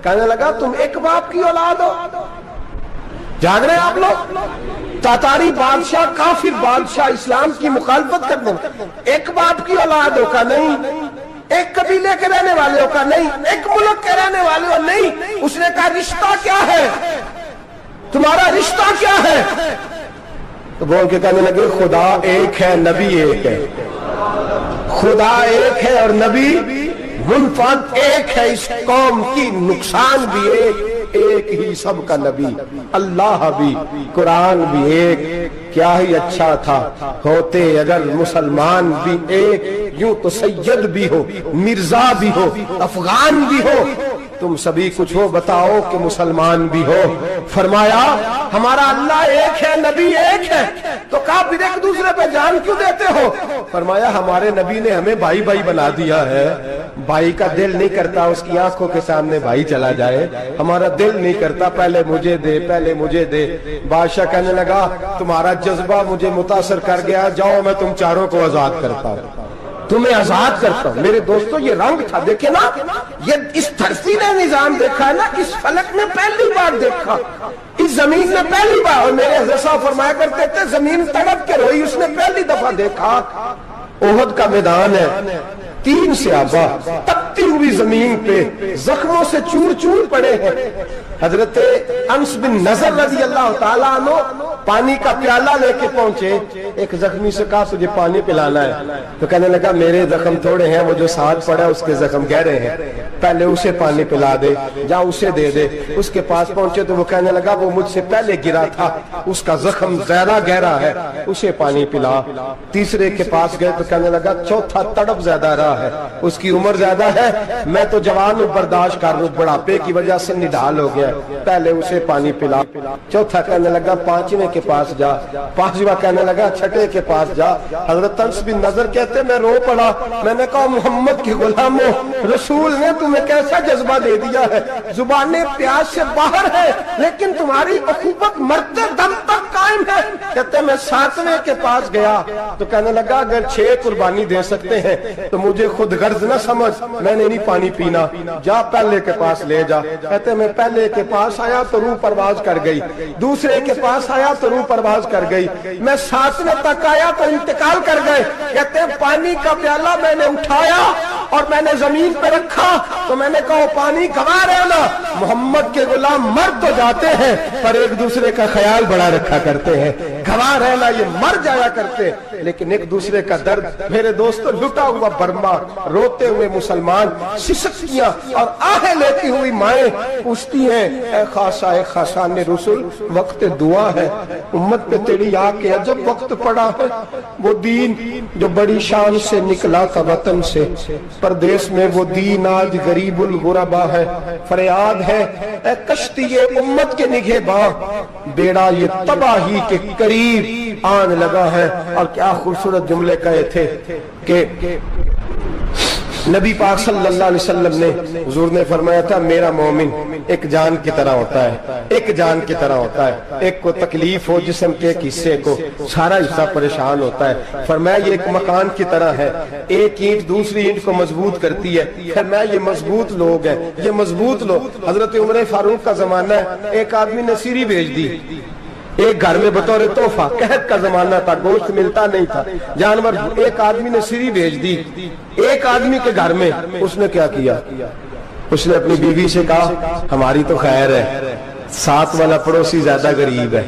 B: کہنے لگا تم ایک باپ کی اولاد ہو، جاگ رہے ہیں آپ لوگ؟ تاتاری بادشاہ، کافر بادشاہ، اسلام کی مخالفت کرنے، ایک باپ کی اولاد ہو کا نہیں، ایک قبیلے کے رہنے والے ہو کا نہیں، ایک ملک کے رہنے والے ہو نہیں۔ اس نے کہا رشتہ کیا ہے تمہارا، رشتہ کیا ہے؟ تو بول کے کہنے لگے خدا ایک ہے، نبی ایک ہے، خدا ایک ہے اور نبی منفرد ایک ہے، اس قوم کی نقصان بھی ایک ہی، سب کا نبی، اللہ بھی، قرآن بھی ایک، کیا ہی اچھا تھا ہوتے اگر مسلمان بھی ایک، یوں تو سید بھی ہو، مرزا بھی ہو، افغان بھی ہو، تم سبھی کچھ ہو، بتاؤ کہ مسلمان بھی ہو۔ فرمایا ہمارا اللہ ایک ہے، نبی ایک ہے، تو کہا پھر ایک دوسرے پہ جان کیوں دیتے ہو؟ فرمایا ہمارے نبی نے ہمیں بھائی بھائی بنا دیا ہے، بھائی کا دل نہیں کرتا اس کی آنکھوں کے سامنے بھائی چلا جائے، ہمارا دل نہیں کرتا پہلے مجھے دے پہلے مجھے دے۔ بادشاہ کہنے لگا تمہارا جذبہ مجھے متاثر کر گیا، جاؤ میں تم چاروں کو آزاد کرتا ہوں، تمہیں آزاد کرتا ہوں۔ میرے دوستو یہ رنگ تھا، دیکھیں نا، یہ اس دھرتی نے نظام دیکھا ہے نا، اس فلک نے پہلی بار دیکھا، اس زمین نے پہلی بار، اور میرے حضرت صاحب فرمایا کرتے تھے زمین تڑپ کے روئی، اس نے پہلی دفعہ دیکھا۔ احد کا میدان ہے، 3 صحابہ تپتی ہوئی زمین پہ زخموں سے چور چور پڑے ہیں۔ حضرت انس بن نضر رضی اللہ تعالیٰ عنہ پانی کا پیالہ لے کے پہنچے، ایک زخمی سے کہا تجھے پانی پلانا ہے، تو کہنے لگا میرے زخم تھوڑے ہیں، وہ جو ساتھ پڑا ہے اس کے زخم گہرے ہیں، پہلے اسے پانی پلا دے، جا اسے دے دے۔ اس کے پاس پہنچے تو وہ کہنے لگا وہ مجھ سے پہلے گرا تھا، اس کا زخم زیادہ گہرا ہے، اسے پانی پلا۔ تیسرے کے پاس گئے تو کہنے لگا چوتھا تڑپ زیادہ رہا ہے، اس کی عمر زیادہ ہے، میں تو جوان ہوں برداشت کر لوں، بڑھاپے کی وجہ سے نڈال ہو گیا، پہلے اسے پانی پلا۔ چوتھا کہنے لگا 5ویں کے پاس جا، 5واں کہنے لگا 6 کے پاس جا۔ حضرت انس بن نضر کہتے میں رو پڑا، میں نے کہا محمد کے غلاموں، رسول نے تمہیں کیسا جذبہ دے دیا ہے، زبانیں پیاس سے باہر ہے لیکن تمہاری اخوت مرتے دم تک قائم ہے۔ کہتے میں 7ویں کے پاس گیا تو کہنے لگا اگر 6 قربانی دے سکتے ہیں تو مجھے خود غرض نہ سمجھ، میں نے نہیں پانی پینا، جا پہلے کے پاس لے جا۔ کہتے میں پہلے کے پاس آیا تو روح پرواز کر گئی، دوسرے کے پاس آیا تو روح پرواز کر گئی، میں 7ویں تک آیا تو انتقال کر گئے۔ کہتے ہیں پانی کا پیالہ میں نے اٹھایا اور میں نے زمین پہ رکھا تو میں نے کہا پانی گوا رہنا، محمد کے غلام مر تو جاتے ہیں پر ایک دوسرے کا خیال بڑا رکھا کرتے ہیں، گوا رہنا یہ مر جایا کرتے لیکن ایک دوسرے کا درد۔ میرے دوستو لٹا ہوا برما، روتے ہوئے مسلمان، سسکیاں اور آہیں لیتی ہوئی مائیں پوچھتی ہیں اے خاصا اے خاصان رسول وقت دعا ہے، امت پہ تیری آ کے عجب وقت پڑا ہے، وہ دین جو بڑی شان سے نکلا تھا وطن سے، پردیس میں وہ دین آج غریب الغربا ہے، فریاد ہے اے کشتی امت کے نگہباں، بیڑا یہ تباہی کے قریب آن لگا ہے۔ اور کیا خوبصورت جملے کہے تھے کہ نبی پاک صلی اللہ علیہ وسلم نے، حضور نے فرمایا تھا میرا مومن ایک جان کی طرح ہوتا ہے، ایک جان کی طرح ہوتا ہے، ایک کو تکلیف ہو جسم کے ایک حصے کو سارا حصہ پریشان ہوتا ہے، فرمایا یہ ایک مکان کی طرح ہے، ایک اینٹ دوسری اینٹ کو مضبوط کرتی ہے، فرمایا یہ مضبوط لوگ ہیں، یہ مضبوط لوگ۔ حضرت عمر فاروق کا زمانہ ہے، ایک آدمی نے سیری بھیج دی ایک گھر میں بطور تحفہ، قحط کا زمانہ تھا، گوشت ملتا نہیں تھا، جانور، ایک آدمی نے سیری بھیج دی ایک آدمی کے گھر میں، اس نے کیا کیا، اس نے اپنی بیوی سے کہا ہماری تو خیر ہے، ساتھ والا پڑوسی زیادہ غریب ہے،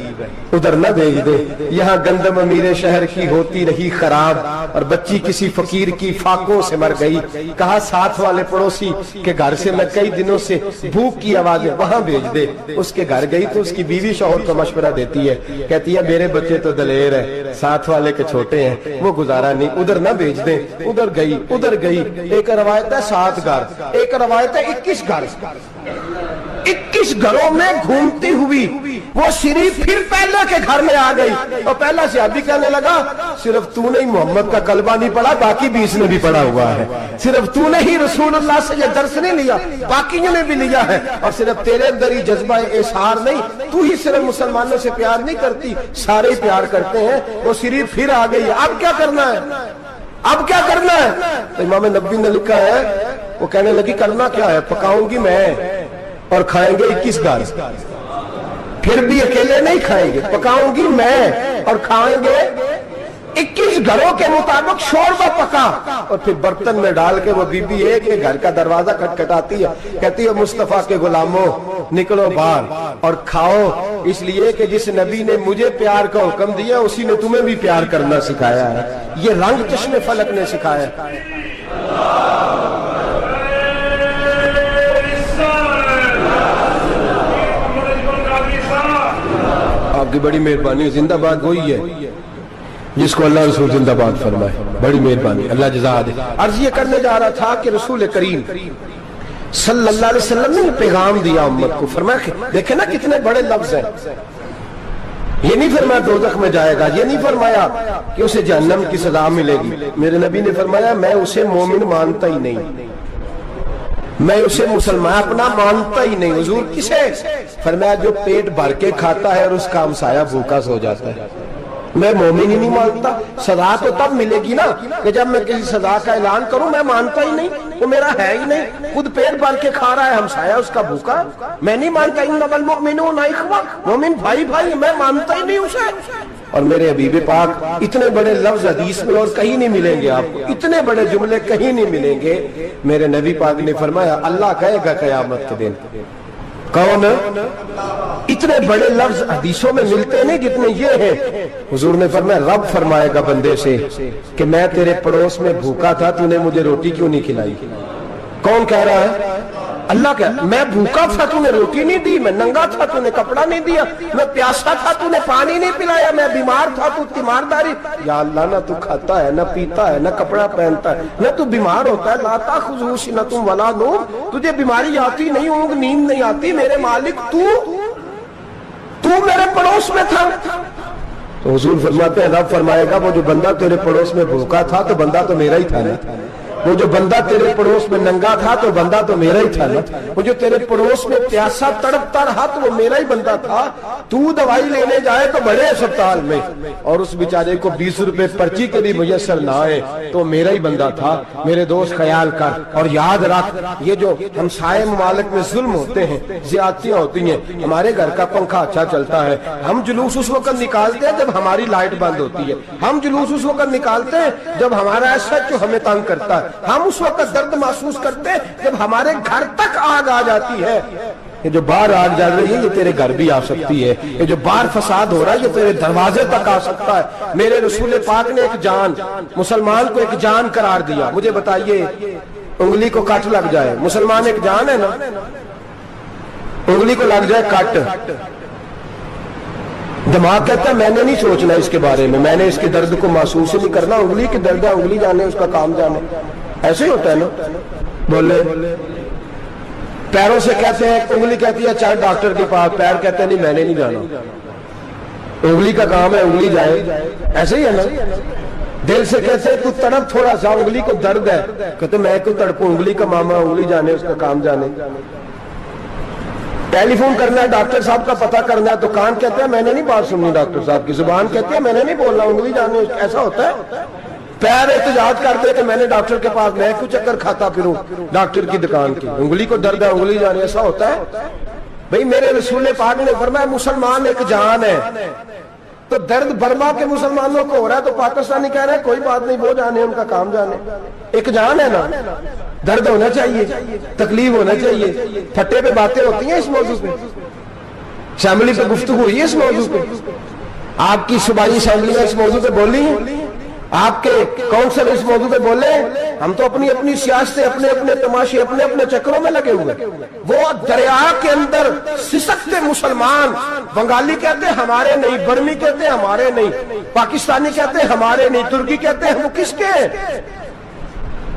B: ادھر نہ بھیج دے، یہاں گندم امیر شہر کی ہوتی رہی خراب اور بچی کسی فقیر کی فاقوں سے مر گئی، کہا ساتھ والے پڑوسی کے گھر سے میں کئی دنوں سے بھوک کی آوازیں، وہاں بھیج دے۔ اس کے گھر گئی تو اس کی بیوی شوہر کو مشورہ دیتی ہے، کہتی ہے میرے بچے تو دلیر ہے، ساتھ والے کے چھوٹے ہیں، وہ گزارا نہیں، ادھر نہ بھیج دیں۔ ادھر گئی، ایک روایت ہے 7 گھر، ایک روایت ہے 21 گھر، 21 گھروں میں گھومتی ہوئی وہ شریف پھر پہلے کے گھر میں آ گئی، اور پہلا صحابی کہنے لگا صرف تو نے محمد کا کلمہ نہیں پڑھا، باقی 20 نے بھی پڑھا ہوا ہے، صرف تو نے ہی رسول اللہ سے یہ درس نہیں لیا، باقیوں نے بھی لیا ہے، اور صرف تیرے اندر ہی جذبہ اظہار نہیں، تو ہی صرف مسلمانوں سے پیار نہیں کرتی، سارے ہی پیار کرتے ہیں۔ وہ شریف پھر آ گئی، اب کیا کرنا ہے، اب کیا کرنا ہے؟ تو امام نبوی نے لکھا ہے، وہ کہنے لگی کرنا کیا ہے، پکاؤں گی میں اور کھائیں گے 21 گھر، پھر بھی اکیلے نہیں کھائیں گے، پکاؤں گی میں اور کھائیں گے 21 گھروں کے مطابق شوربہ پکا، اور پھر برتن میں ڈال کے وہ بی بی ایک ایک گھر کا دروازہ کھٹکھٹاتی ہے، کہتی ہے مصطفیٰ کے غلاموں نکلو باہر اور کھاؤ، اس لیے کہ جس نبی نے مجھے پیار کا حکم دیا اسی نے تمہیں بھی پیار کرنا سکھایا ہے، یہ رنگ چشم فلک نے سکھایا ہے۔ آپ کی بڑی مہربانی، زندہ باد وہی ہے جس کو اللہ رسول زندہ باد فرمائے، بڑی مہربانی، اللہ جزا دے۔ عرض یہ کرنے جا رہا تھا کہ رسول کریم صلی اللہ علیہ وسلم نے پیغام دیا امت کو، فرمایا کہ دیکھیں نا کتنے بڑے لفظ ہیں، یہ نہیں فرمایا دوزخ میں جائے گا، یہ نہیں فرمایا کہ اسے جہنم کی سزا ملے گی، میرے نبی نے فرمایا میں اسے مومن مانتا ہی نہیں، میں اسے مسلمان اپنا مانتا ہی نہیں۔ حضور کسے؟ فرمایا جو پیٹ بھر کے کھاتا ہے اور اس کا ہمسایہ بھوکا سو جاتا ہے، میں مومن ہی نہیں مانتا۔ سزا تو تب ملے گی نا کہ جب میں کسی سزا کا اعلان کروں، میں مانتا ہی نہیں، وہ میرا ہے ہی نہیں، خود پیٹ بھر کے کھا رہا ہے، ہمسایہ اس کا بھوکا، میں نہیں مانتا۔ انما المؤمنون اخوہ، مومن بھائی بھائی، میں مانتا ہی نہیں اسے۔ اور میرے حبیب پاک اتنے بڑے لفظ حدیث میں اور کہیں نہیں ملیں گے آپ کو، اتنے بڑے جملے کہیں نہیں ملیں گے۔ میرے نبی پاک نے فرمایا اللہ کہے گا قیامت کے دن، کون؟ اتنے بڑے لفظ حدیثوں میں ملتے نہیں جتنے یہ ہیں۔ حضور نے فرمایا رب فرمائے گا بندے سے کہ میں تیرے پڑوس میں بھوکا تھا، تو نے مجھے روٹی کیوں نہیں کھلائی؟ کون کہہ رہا ہے؟ اللہ کہہ، میں بھوکا تھا تو نے روٹی نہیں دی، میں ننگا تھا تو نے کپڑا نہیں دیا، میں پیاسا تھا تو نے پانی نہیں پلایا، میں بیمار تھا تو تیمارداری۔ یا اللہ نہ تو کھاتا ہے، نہ پیتا ہے، نہ کپڑا پہنتا ہے، نہ تو بیمار ہوتا ہے، لا تاخذہ سنۃ ولا نوم، تجھے بیماری آتی نہیں، اونگ نیند نہیں آتی، میرے مالک تو میرے پڑوس میں تھا۔ تو حضور فرماتے ہیں رب فرمائے گا وہ جو بندہ تیرے پڑوس میں بھوکا تھا تو بندہ تو میرا ہی تھا نا، وہ جو بندہ تیرے پڑوس میں ننگا تھا تو بندہ تو میرا ہی تھا نا، وہ جو تیرے پڑوس میں پیاسا تڑپتا رہا تو وہ میرا ہی بندہ تھا۔ تو دوائی لینے جائے تو بڑے اسپتال میں اور اس بیچارے کو 20 روپے پرچی کے بھی میسر نہ آئے تو میرا ہی بندہ تھا۔ میرے دوست خیال کر اور یاد رکھ، یہ جو ہمسائے ممالک میں ظلم ہوتے ہیں، زیادتیاں ہوتی ہیں، ہمارے گھر کا پنکھا اچھا چلتا ہے، ہم جلوس اس وقت نکالتے ہیں جب ہماری لائٹ بند ہوتی ہے، ہم جلوس اس وقت نکالتے ہیں جب ہمارا ایسا جو ہمیں تنگ کرتا ہے، ہم اس وقت درد محسوس کرتے ہیں جب ہمارے گھر تک آگ آ جاتی ہے۔ یہ جو باہر آگ جل رہی ہے یہ تیرے گھر بھی آ سکتی ہے، یہ جو باہر فساد ہو رہا ہے یہ تیرے دروازے تک آ سکتا ہے۔ میرے رسول پاک نے ایک جان، مسلمان کو ایک جان قرار دیا۔ مجھے بتائیے انگلی کو کٹ لگ جائے، مسلمان ایک جان ہے نا، انگلی کو لگ جائے کٹ، دماغ کہتا ہے میں نے نہیں سوچنا اس کے بارے میں نے اس کے درد کو محسوس ہی نہیں کرنا، انگلی کی درد ہے، انگلی جانے اس کا کام جانے، ایسے ہی ہوتا ہے نا۔ بولے پیروں سے کہتے ہیں، انگلی کہتی ہے چل ڈاکٹر کے پاس، پیر کہتے ہیں نہیں میں نے نہیں جانا، انگلی کا کام ہے انگلی جائے، ایسے ہی ہے نا۔ دل سے کہتے ہیں تو تڑپ تھوڑا سا، انگلی کو درد ہے، کہتے میں کو تڑپوں، انگلی کا ماما، انگلی جانے اس کا کام جانے۔ ٹیلی فون کرنا ہے ڈاکٹر صاحب کا پتہ کرنا ہے تو کان کہتے ہیں میں نے نہیں بات سننی ڈاکٹر صاحب کی، زبان کہتی ہے میں نے نہیں بولنا، انگلی جانے، ایسا ہوتا ہے۔ پیر احتجاج کرتے کہ میں نے ڈاکٹر کے پاس، میں کیوں چکر کھاتا پھروں ڈاکٹر کی دکان کی، انگلی کو درد ہے انگلی جانے، ایسا ہوتا ہے بھئی؟ میرے رسول پاک نے فرمایا مسلمان ایک جان ہے، تو درد برما کے مسلمانوں کو ہو رہا ہے تو پاکستانی کہہ رہے ہیں کوئی بات نہیں، وہ جانے ان کا کام جانے، ایک جان ہے نا، درد ہونا چاہیے، تکلیف ہونا چاہیے، پھٹے پہ باتیں ہوتی ہیں اس موضوع پہ۔ اسمبلی پہ گفتگو ہوئی ہے اس موضوع پہ؟ آپ کی صوبائی اسمبلی میں اس موضوع پہ بولی ہے؟ آپ کے کونسل اس موضوع پہ بولے؟ ہم تو اپنی اپنی سیاستیں، اپنے اپنے تماشے، اپنے اپنے چکروں میں لگے ہوئے. وہ دریا کے اندر سسکتے مسلمان، بنگالی کہتے ہیں ہمارے نہیں، برمی کہتے ہیں ہمارے نہیں، پاکستانی کہتے ہیں ہمارے نہیں، ترکی کہتے ہیں وہ کس کے ہیں؟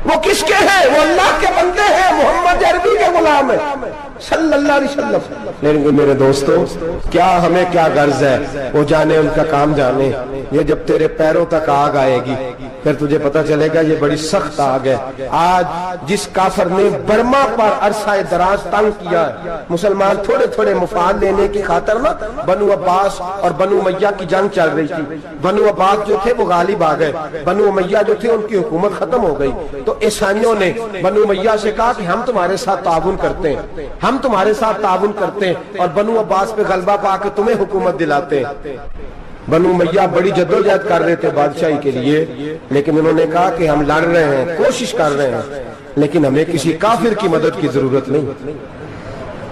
B: وہ کس کے ہیں؟ وہ اللہ کے بندے ہیں، محمد عربی کے غلام ہیں صلی اللہ علیہ وسلم. لیکن میرے دوستو، کیا ہمیں کیا غرض ہے؟ وہ جانے، ان کا کام جانے. یہ جب تیرے پیروں تک آگ آئے گی پھر تجھے پتا چلے گا یہ بڑی سخت آگ ہے. آج جس کافر نے برما پر عرصہ دراز تنگ کیا ہے، مسلمان تھوڑے تھوڑے مفاد لینے کی خاطر نا، بنو عباس اور بنو امیہ کی جنگ چل رہی تھی. بنو عباس جو تھے وہ غالب آ گئے، بنو امیہ جو تھے ان کی حکومت ختم ہو گئی. تو عیسائیوں نے بنو امیہ سے کہا کہ ہم تمہارے ساتھ تعاون کرتے ہیں، ہم تمہارے ساتھ تعاون کرتے ہیں اور بنو عباس پہ غلبہ پا کے تمہیں حکومت دلاتے ہیں. بنو امیہ بڑی جدوجہد کر رہے تھے بادشاہی کے لیے، لیکن انہوں نے کہا کہ ہم لڑ رہے ہیں، کوشش کر رہے ہیں، لیکن ہمیں کسی کافر کی مدد کی ضرورت نہیں.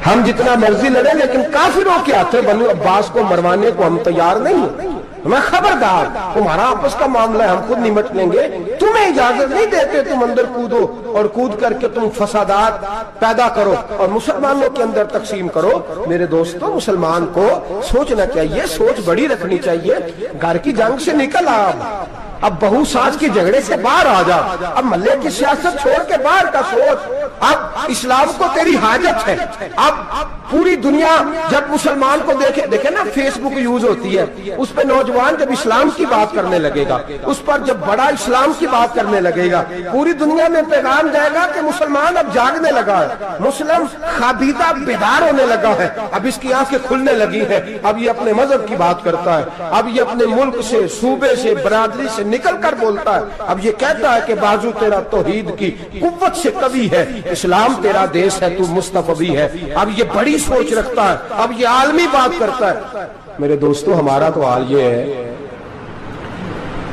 B: ہم جتنا مرضی لڑیں لیکن کافروں کے ہاتھ بنو عباس کو مروانے کو ہم تیار نہیں ہیں. ہمیں خبردار، تمہارا آپس کا معاملہ ہے، ہم خود نمٹ لیں گے، تمہیں اجازت نہیں دیتے تم اندر کودو اور کود کر کے تم فسادات پیدا کرو اور مسلمانوں کے اندر تقسیم کرو. میرے دوستو، مسلمان کو سوچنا چاہیے، سوچ بڑی رکھنی چاہیے. گھر کی جنگ سے نکل آ، اب بہو ساس کے جھگڑے سے باہر آ جا، اب محلے کی سیاست چھوڑ کے باہر کا سوچ. اب اسلام کو تیری حاجت ہے. اب پوری دنیا جب مسلمان کو دیکھے نا، فیس بک یوز ہوتی ہے، اس پہ نوجوان جب اسلام کی بات کرنے لگے گا، اس پر جب بڑا اسلام کی بات کرنے لگے گا، پوری دنیا میں پیغام جائے گا کہ مسلمان اب جاگنے لگا ہے، مسلم خابیدہ بیدار ہونے لگا ہے، اب اس کی آنکھیں کھلنے لگی ہیں، اب یہ اپنے مذہب کی بات کرتا ہے، اب یہ اپنے ملک سے، صوبے سے، برادری سے نکل کر بولتا ہے. اب یہ کہتا ہے کہ بازو تیرا توحید کی قوت سے قوی ہے، اسلام تیرا دیس ہے، تو مصطفی ہے. اب یہ بڑی سوچ رکھتا ہے، اب یہ عالمی بات کرتا ہے. میرے دوستو، ہمارا تو حال یہ ہے،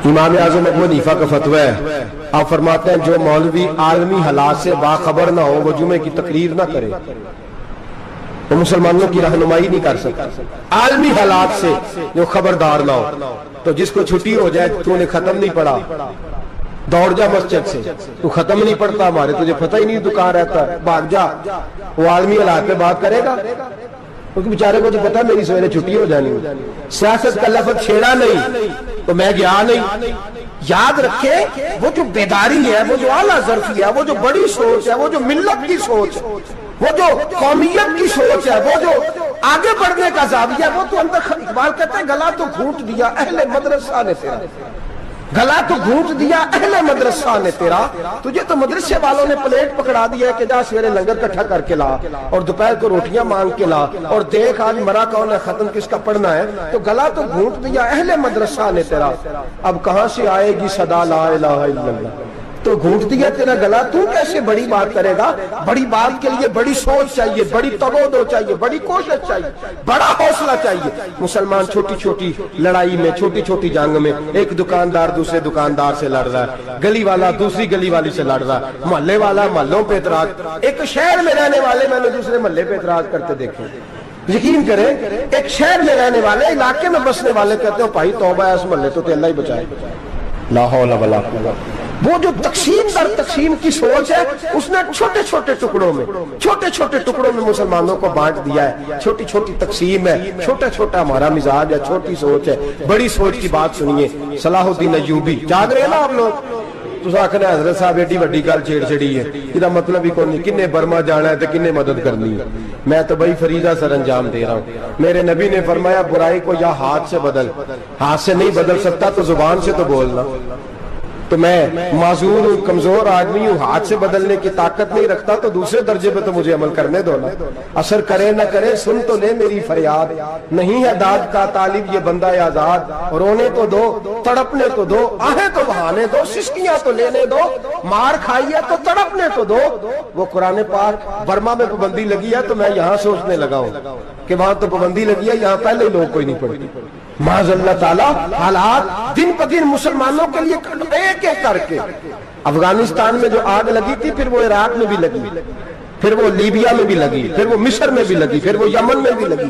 B: امام اعظم ابو حنیفہ کا فتویٰ ہے، آپ فرماتے ہیں جو مولوی عالمی حالات سے باخبر نہ ہو وہ جمعے کی تقریر نہ کرے، وہ مسلمانوں کی رہنمائی نہیں کر سکتا. عالمی حالات سے جو خبردار نہ ہو، تو جس کو چھٹی ہو جائے، تو نے ختم نہیں پڑھا، دوڑ جا مسجد سے، تو ختم نہیں پڑھتا ہمارے، تجھے پتہ ہی نہیں تو کہاں رہتا ہے، بھاگ جا. وہ عالمی حالات پہ بات کرے گا کیونکہ بیچارے کو جو پتا میری سویرے چھٹی ہو جانی. سیاست کا لفظ چھیڑا نہیں تو میں گیا نہیں. یاد رکھے، وہ جو بیداری ہے، وہ جو اعلیٰ ظرفی ہے، وہ جو بڑی سوچ ہے، وہ جو ملت کی سوچ ہے، وہ جو قومیت کی سوچ ہے، وہ جو آگے بڑھنے کا زاویہ ہے، وہ تو اندر. اقبال کہتا ہے گلا تو گھونٹ دیا اہل مدرسہ نے تیرا، گلا تو گھونٹ دیا اہل مدرسہ نے تیرا. تجھے تو مدرسے والوں نے پلیٹ پکڑا دیا ہے کہ جا سویرے لنگر کٹھا کر کے لا اور دوپہر کو روٹیاں مانگ کے لا اور دیکھ آج مرا کون ہے، ختم کس کا پڑھنا ہے. تو گلا تو گھونٹ دیا اہل مدرسہ نے تیرا، اب کہاں سے آئے گی صدا لا الہ الا اللہ. تو گھونٹ دیا تیرا گلا، تو کیسے بڑی بات کرے گا؟ بڑی بات کے لیے بڑی سوچ چاہیے، بڑی تگودو چاہیے، بڑی کوشش چاہیے، بڑا حوصلہ چاہیے. مسلمان چھوٹی چھوٹی لڑائی میں، چھوٹی چھوٹی جنگ میں، ایک دکاندار دوسرے دکاندار سے لڑ رہا ہے، گلی والا دوسری گلی والی سے لڑ رہا ہے، محلے والا محلوں پہ اعتراض. ایک شہر میں رہنے والے میں نے دوسرے محلے پہ اعتراض کرتے دیکھے. یقین کریں، ایک شہر میں رہنے والے، علاقے میں بسنے والے کہتے ہیں بھائی توبہ ہے، اس محلے تو اللہ ہی بچائے. لا حول ولا قوت. وہ جو تقسیم در تقسیم کی سوچ ہے، اس نے چھوٹے چھوٹے ٹکڑوں میں مسلمانوں کو بانٹ دیا ہے. چھوٹی چھوٹی تقسیم ہے، چھوٹا چھوٹا ہمارا مزاج ہے، چھوٹی سوچ ہے. بڑی سوچ کی بات سنیے. صلاح الدین ایوبی، جاگ رہے ہیں نا آپ لوگ؟ تو آخر حضرت صاحب ایڈی وڈی گل چھیڑ چھڑی ہے، یہ مطلب ہی کون نہیں. کنے برما جانا ہے تو کنے مدد کرنی ہے. میں تو بھائی فریضہ سر انجام دے رہا ہوں. میرے نبی نے فرمایا برائی کو یا ہاتھ سے بدل، ہاتھ سے نہیں بدل سکتا تو زبان سے تو بولنا. تو میں معذور ہوں، کمزور آدمی ہوں، ہاتھ سے بدلنے کی طاقت نہیں رکھتا، تو دوسرے درجے پہ تو مجھے عمل کرنے دو نا. اثر کرے نہ کرے سن تو لے میری فریاد، نہیں ہے داد کا طالب یہ بندہ آزاد. رونے تو دو، تڑپنے تو دو، آہیں تو بہانے دو، سسکیاں تو لینے دو، مار کھائیے تو تڑپنے تو دو. وہ قرآن پاک برما میں پابندی لگی ہے تو میں یہاں سوچنے لگا ہوں کہ وہاں تو پابندی لگی ہے، یہاں پہلے ہی لوگ کوئی نہیں پڑھتی. معاذ اللہ تعالیٰ حالات دن پہ دن مسلمانوں کے لیے ایک ایک کر کے. افغانستان میں جو آگ لگی تھی، پھر وہ عراق میں بھی لگی، پھر وہ لیبیا میں بھی لگی، پھر وہ مصر میں بھی لگی، پھر وہ یمن میں بھی لگی.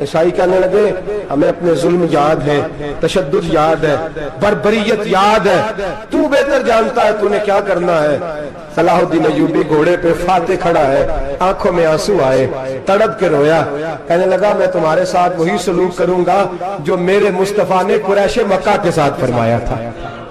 B: عیسائی کہنے لگے ہمیں اپنے ظلم یاد ہے، تشدد یاد ہے، بربریت یاد ہے، تو بہتر جانتا ہے تو نے کیا کرنا ہے۔ صلاح الدین ایوبی گھوڑے پہ فاتح کھڑا ہے، آنکھوں میں آنسو آئے، تڑپ کے رویا، کہنے لگا میں تمہارے ساتھ وہی سلوک کروں گا جو میرے مصطفیٰ نے قریش مکہ کے ساتھ فرمایا تھا،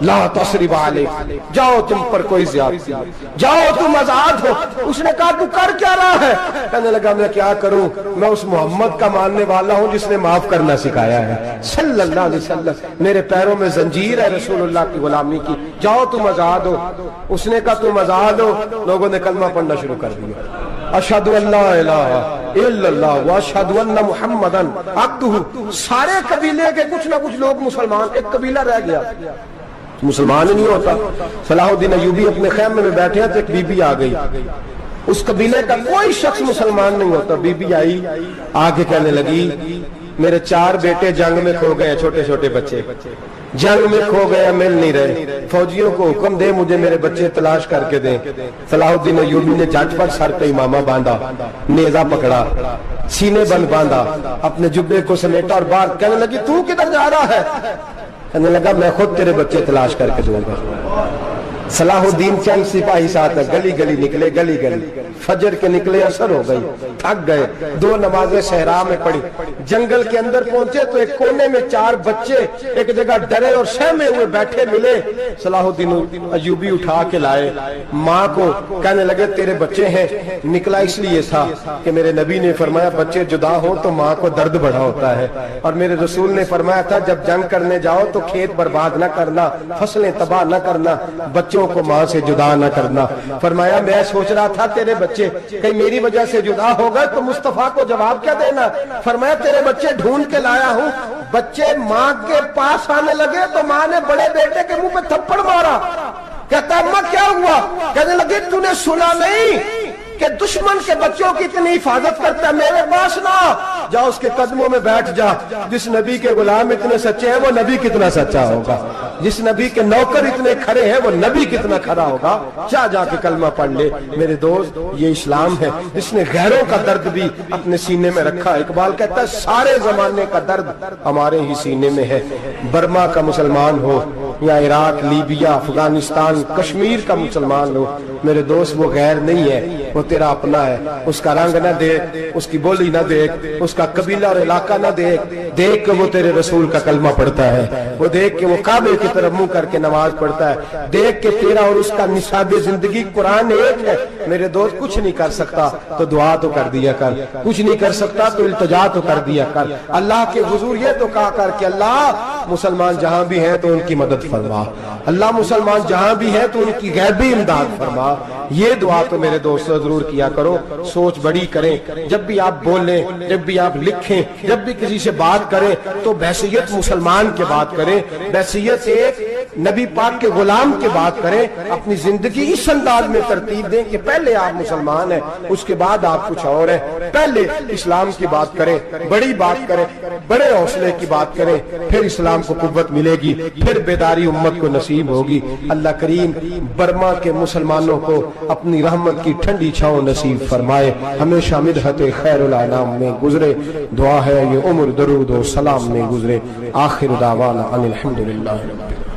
B: لا تصریب علیک، جاؤ تم پر کوئی زیادتی، جاؤ تم آزاد ہو۔ اس نے کہا تو کر کیا رہا ہے؟ کہنے لگا میں کیا کروں، میں اس محمد کا ماننے والا ہوں جس نے معاف کرنا سکھایا ہے صلی اللہ علیہ وسلم، میرے پیروں میں زنجیر ہے رسول اللہ کی غلامی کی، جاؤ تم آزاد ہو۔ اس نے کہا تم آزاد ہو، لوگوں نے کلمہ پڑھنا شروع کر دیا، اشہد ان لا الہ الا اللہ واشہد ان محمدً عبدہ۔ سارے قبیلے کے کچھ نہ کچھ لوگ مسلمان، ایک قبیلہ رہ گیا مسلمان ہی نہیں ہوتا۔ صلاح الدین ایوبی اپنے خیمے میں بیٹھے ہیں تو ایک بی بی آ گئی، اس قبیلے کا کوئی شخص مسلمان نہیں ہوتا۔ بی بی آئی، آگے کہنے لگی میرے 4 بیٹے جنگ میں کھو گئے، چھوٹے چھوٹے بچے جنگ میں کھو گئے، مل نہیں رہے، فوجیوں کو حکم دے مجھے میرے بچے تلاش کر کے دیں۔ صلاح الدین ایوبی نے جھٹ پر سر پہ امامہ باندھا، نیزہ پکڑا، سینے بند باندھا، اپنے جبے کو سمیٹا اور باہر کہنے لگی تو کدھر جا رہا ہے؟ کہنے لگا میں خود تیرے بچے تلاش کر کے دوں گا۔ صلاح الدین چند سپاہی ساتھ گلی گلی نکلے، گلی گلی فجر کے نکلے، اثر ہو گئی، تھک گئے، 2 نمازیں صحرا میں پڑھی، جنگل کے اندر پہنچے تو ایک کونے میں 4 بچے ایک جگہ ڈرے اور سہمے ہوئے بیٹھے ملے۔ صلاح الدین ایوبی اٹھا کے لائے، ماں کو کہنے لگے تیرے بچے ہیں، نکلا اس لیے تھا کہ میرے نبی نے فرمایا بچے جدا ہوں تو ماں کو درد بڑا ہوتا ہے، اور میرے رسول نے فرمایا تھا جب جنگ کرنے جاؤ تو کھیت برباد نہ کرنا، فصلیں تباہ نہ کرنا، بچوں کو ماں سے جدا نہ کرنا۔ فرمایا میں سوچ رہا تھا تیرے بچے کہیں میری وجہ سے جدا ہو گئے تو مصطفیٰ کو جواب کیا دینا۔ فرمایا تیرے بچے ڈھونڈ کے لایا ہوں۔ بچے ماں کے پاس آنے لگے تو ماں نے بڑے بیٹے کے منہ پہ تھپڑ مارا، کہتا اماں کیا ہوا؟ کہنے لگے تو نے سنا نہیں کہ دشمن کے بچوں کی اتنی حفاظت کرتا ہے، میرے پاس نہ جا، اس کے قدموں میں بیٹھ جا۔ جس نبی کے غلام اتنے سچے ہیں وہ نبی کتنا سچا ہوگا، جس نبی کے نوکر اتنے کھڑے ہیں وہ نبی کتنا کھڑا ہوگا، جا کے کلمہ پڑھ لے۔ میرے دوست یہ اسلام ہے جس نے غیروں کا درد بھی اپنے سینے میں رکھا۔ اقبال کہتا ہے سارے زمانے کا درد ہمارے ہی سینے میں ہے، برما کا مسلمان ہو یا عراق، لیبیا، افغانستان، کشمیر کا مسلمان ہو، میرے دوست وہ غیر نہیں ہے، وہ تیرا اپنا ہے۔ اس کا رنگ نہ دیکھ، اس کی بولی نہ دیکھ، اس کا قبیلہ اور علاقہ نہ دیکھ، دیکھ کہ وہ تیرے رسول کا کلمہ پڑھتا ہے، وہ دیکھ کہ وہ کعبے کی طرف منہ کر کے نماز پڑھتا ہے، دیکھ کہ تیرا اور اس کا نصاب زندگی قرآن ایک ہے۔ میرے دوست کچھ نہیں کر سکتا تو دعا تو کر دیا کر، کچھ نہیں کر سکتا تو التجا تو کر دیا کر، اللہ کے حضور یہ تو کہا کر کہ اللہ مسلمان جہاں بھی ہیں تو ان کی مدد فرما، اللہ مسلمان جہاں بھی ہیں تو ان کی غیبی امداد فرما۔ یہ دعا تو میرے دوستوں ضرور کیا کرو، سوچ بڑی کریں، جب بھی آپ بولیں، جب بھی آپ لکھیں، جب بھی کسی سے بات کریں تو بحیثیت مسلمان کے بات کریں، بحیثیت ایک نبی پاک کے غلام کے بات کریں، اپنی زندگی اس انداز میں ترتیب دیں کہ پہلے آپ مسلمان ہیں، اس کے بعد آپ کچھ اور ہیں، پہلے اسلام کی بات کریں، بڑی بات کریں، بڑے حوصلے کی بات کریں، پھر اسلام کو قوت ملے گی، پھر بیداری امت کو نصیب ہوگی۔ اللہ کریم برما کے مسلمانوں کو اپنی رحمت کی ٹھنڈی چھاؤں نصیب فرمائے، ہمیشہ مدحت خیر الانام میں گزرے، دعا ہے یہ عمر درود و سلام میں گزرے۔ آخر دعوانا ان الحمدللہ رب العالمین۔